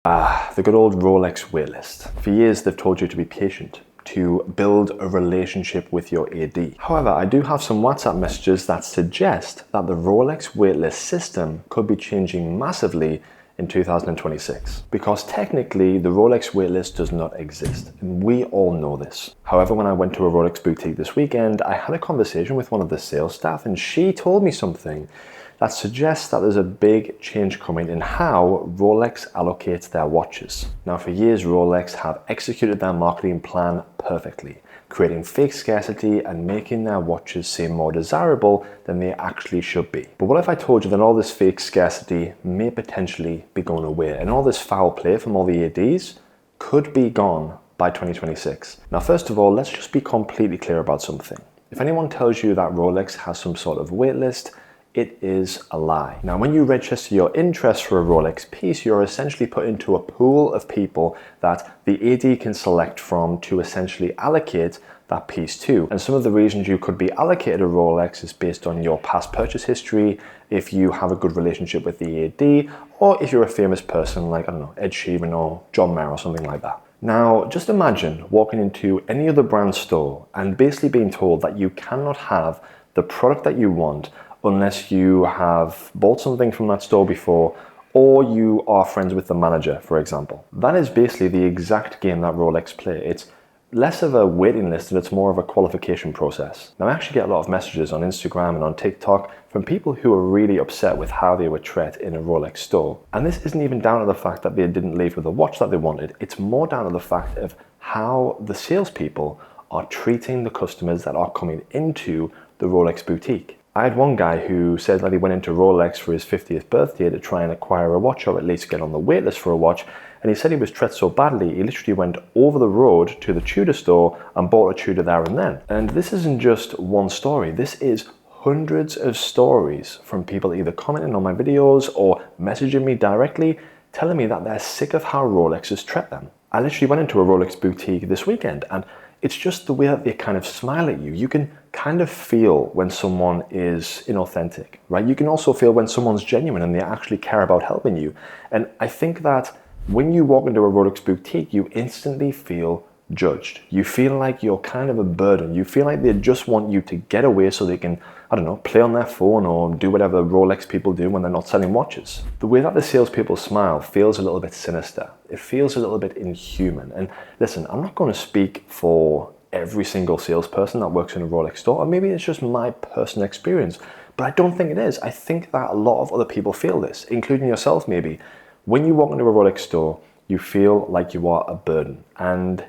The good old Rolex waitlist. For years, they've told you to be patient, to build a relationship with your AD. However, I do have some WhatsApp messages that suggest that the Rolex waitlist system could be changing massively in 2026, because technically the Rolex waitlist does not exist, and we all know this. However, when I went to a Rolex boutique this weekend, I had a conversation with one of the sales staff, and she told me something that suggests that there's a big change coming in how Rolex allocates their watches. Now, for years, Rolex have executed their marketing plan perfectly, creating fake scarcity and making their watches seem more desirable than they actually should be. But what if I told you that all this fake scarcity may potentially be going away, and all this foul play from all the ADs could be gone by 2026? Now, first of all, let's just be completely clear about something. If anyone tells you that Rolex has some sort of waitlist, it is a lie. Now, when you register your interest for a Rolex piece, you're essentially put into a pool of people that the AD can select from to essentially allocate that piece to. And some of the reasons you could be allocated a Rolex is based on your past purchase history, if you have a good relationship with the AD, or if you're a famous person like, I don't know, Ed Sheeran or John Mayer or something like that. Now, just imagine walking into any other brand store and basically being told that you cannot have the product that you want unless you have bought something from that store before, or you are friends with the manager, for example. That is basically the exact game that Rolex play. It's less of a waiting list and it's more of a qualification process. Now, I actually get a lot of messages on Instagram and on TikTok from people who are really upset with how they were treated in a Rolex store. And this isn't even down to the fact that they didn't leave with a watch that they wanted. It's more down to the fact of how the salespeople are treating the customers that are coming into the Rolex boutique. I had one guy who said that he went into Rolex for his 50th birthday to try and acquire a watch, or at least get on the waitlist for a watch, and he said he was treated so badly he literally went over the road to the Tudor store and bought a Tudor there and then. And this isn't just one story, this is hundreds of stories from people either commenting on my videos or messaging me directly telling me that they're sick of how Rolex has treated them. I literally went into a Rolex boutique this weekend, and it's just the way that they kind of smile at you. You can kind of feel when someone is inauthentic, right? You can also feel when someone's genuine and they actually care about helping you. And I think that when you walk into a Rolex boutique, you instantly feel judged. You feel like you're kind of a burden. You feel like they just want you to get away so they can, I don't know, play on their phone or do whatever Rolex people do when they're not selling watches. The way that the salespeople smile feels a little bit sinister. It feels a little bit inhuman. And listen, I'm not going to speak for every single salesperson that works in a Rolex store, or maybe it's just my personal experience, but I don't think it is. I think that a lot of other people feel this, including yourself maybe. When you walk into a Rolex store, you feel like you are a burden, and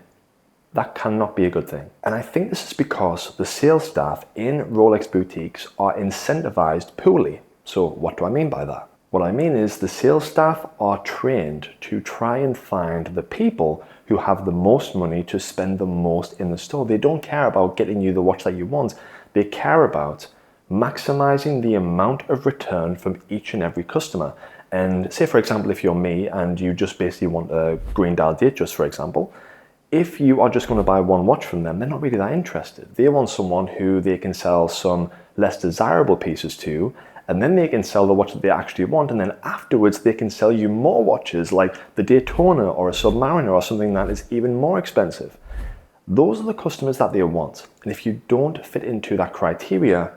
that cannot be a good thing. And I think this is because the sales staff in Rolex boutiques are incentivized poorly. So what do I mean by that? What I mean is the sales staff are trained to try and find the people who have the most money to spend the most in the store. They don't care about getting you the watch that you want. They care about maximizing the amount of return from each and every customer. And say, for example, if you're me and you just basically want a green dial Datejust, for example, if you are just going to buy one watch from them, they're not really that interested. They want someone who they can sell some less desirable pieces to, and then they can sell the watch that they actually want, and then afterwards they can sell you more watches like the Daytona or a Submariner or something that is even more expensive. Those are the customers that they want. And if you don't fit into that criteria,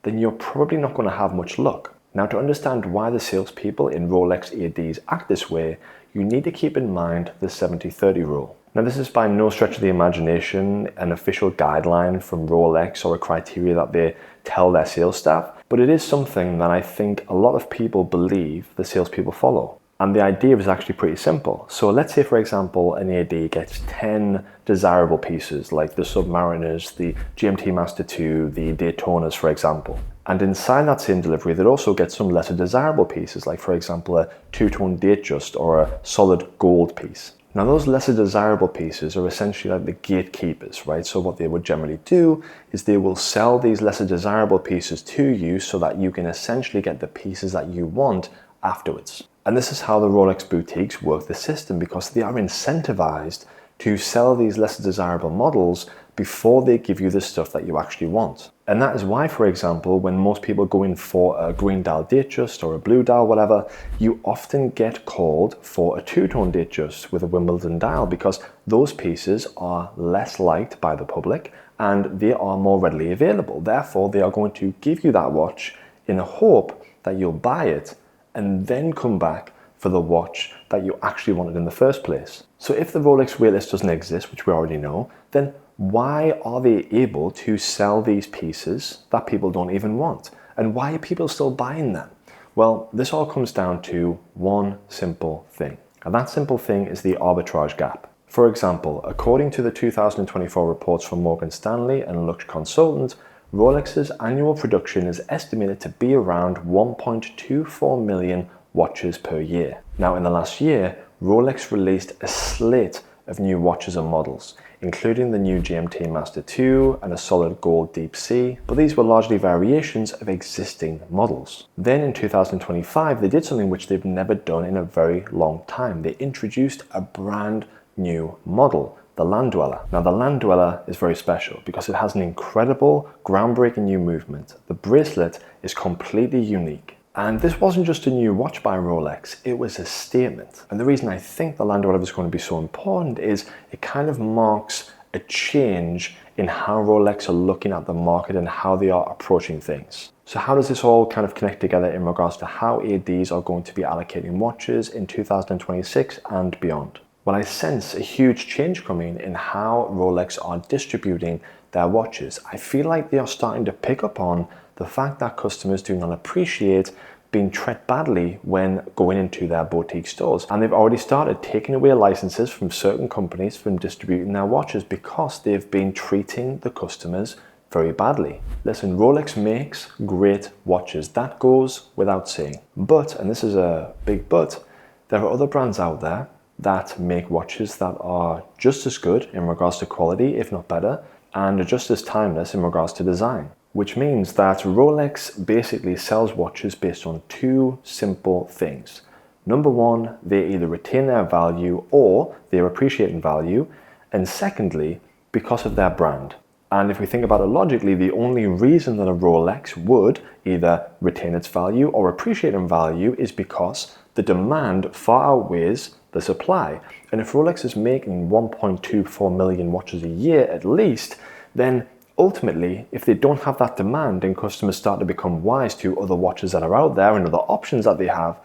then you're probably not going to have much luck. Now, to understand why the salespeople in Rolex ADs act this way, you need to keep in mind the 70-30 rule. Now, this is by no stretch of the imagination an official guideline from Rolex or a criteria that they tell their sales staff, but it is something that I think a lot of people believe the salespeople follow. And the idea is actually pretty simple. So let's say, for example, an AD gets 10 desirable pieces like the Submariners, the GMT Master 2, the Daytonas, for example. And inside that same delivery, they'd also get some lesser desirable pieces, like for example, a two-tone Datejust or a solid gold piece. Now, those lesser desirable pieces are essentially like the gatekeepers, right? So what they would generally do is they will sell these lesser desirable pieces to you so that you can essentially get the pieces that you want afterwards. And this is how the Rolex boutiques work the system, because they are incentivized to sell these less desirable models before they give you the stuff that you actually want. And that is why, for example, when most people go in for a green dial Datejust or a blue dial, whatever, you often get called for a two-tone Datejust with a Wimbledon dial, because those pieces are less liked by the public and they are more readily available. Therefore, they are going to give you that watch in the hope that you'll buy it and then come back for the watch that you actually wanted in the first place. So if the Rolex Waitlist doesn't exist, which we already know, then why are they able to sell these pieces that people don't even want? And why are people still buying them? Well, this all comes down to one simple thing. And that simple thing is the arbitrage gap. For example, according to the 2024 reports from Morgan Stanley and Lux Consultant, Rolex's annual production is estimated to be around 1.24 million watches per year. Now, in the last year, Rolex released a slate of new watches and models, including the new GMT Master 2 and a solid gold Deep Sea, but these were largely variations of existing models. Then in 2025, they did something which they've never done in a very long time. They introduced a brand new model, the Landweller. Now, the Landweller is very special because it has an incredible, groundbreaking new movement. The bracelet is completely unique. And this wasn't just a new watch by Rolex, it was a statement. And the reason I think the Landweller is going to be so important is it kind of marks a change in how Rolex are looking at the market and how they are approaching things. So how does this all kind of connect together in regards to how ADs are going to be allocating watches in 2026 and beyond? Well, I sense a huge change coming in how Rolex are distributing their watches. I feel like they are starting to pick up on the fact that customers do not appreciate being treated badly when going into their boutique stores. And they've already started taking away licenses from certain companies from distributing their watches because they've been treating the customers very badly. Listen, Rolex makes great watches. That goes without saying. But, and this is a big but, there are other brands out there that make watches that are just as good in regards to quality, if not better, and are just as timeless in regards to design. Which means that Rolex basically sells watches based on two simple things. Number one, they either retain their value or they're appreciating value. And secondly, because of their brand. And if we think about it logically, the only reason that a Rolex would either retain its value or appreciate in value is because the demand far outweighs the supply. And if Rolex is making 1.24 million watches a year at least, then ultimately, if they don't have that demand and customers start to become wise to other watches that are out there and other options that they have,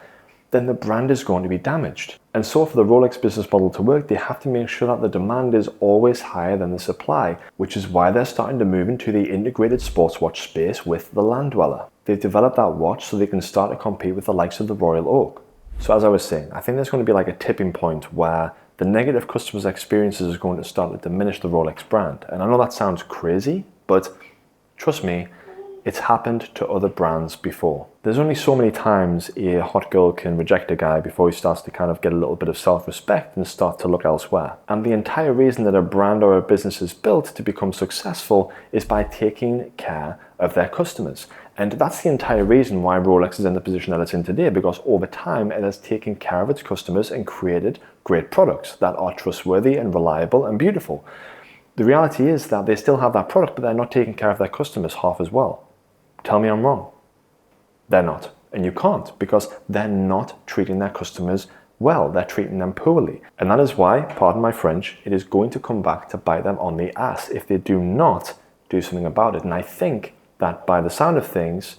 then the brand is going to be damaged. And so for the Rolex business model to work, they have to make sure that the demand is always higher than the supply, which is why they're starting to move into the integrated sports watch space with the Landweller. They've developed that watch so they can start to compete with the likes of the Royal Oak. So as I was saying, I think there's going to be like a tipping point where the negative customers' experiences is going to start to diminish the Rolex brand. And I know that sounds crazy, but trust me, it's happened to other brands before. There's only so many times a hot girl can reject a guy before he starts to kind of get a little bit of self-respect and start to look elsewhere. And the entire reason that a brand or a business is built to become successful is by taking care of their customers. And that's the entire reason why Rolex is in the position that it's in today, because over time it has taken care of its customers and created great products that are trustworthy and reliable and beautiful. The reality is that they still have that product, but they're not taking care of their customers half as well. Tell me I'm wrong. They're not. And you can't, because they're not treating their customers well. They're treating them poorly. And that is why, pardon my French, it is going to come back to bite them on the ass if they do not do something about it. And I think that by the sound of things,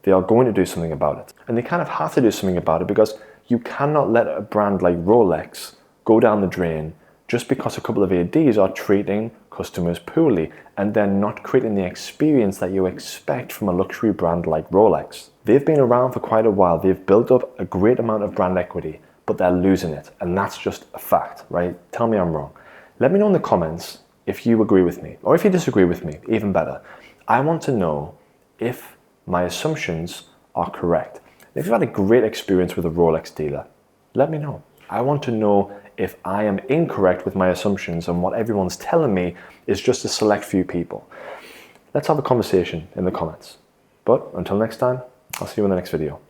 they are going to do something about it. And they kind of have to do something about it, because you cannot let a brand like Rolex go down the drain just because a couple of ADs are treating customers poorly and they're not creating the experience that you expect from a luxury brand like Rolex. They've been around for quite a while. They've built up a great amount of brand equity, but they're losing it. And that's just a fact, right? Tell me I'm wrong. Let me know in the comments if you agree with me, or if you disagree with me, even better. I want to know if my assumptions are correct. If you've had a great experience with a Rolex dealer, let me know. I want to know if I am incorrect with my assumptions and what everyone's telling me is just a select few people. Let's have a conversation in the comments. But until next time, I'll see you in the next video.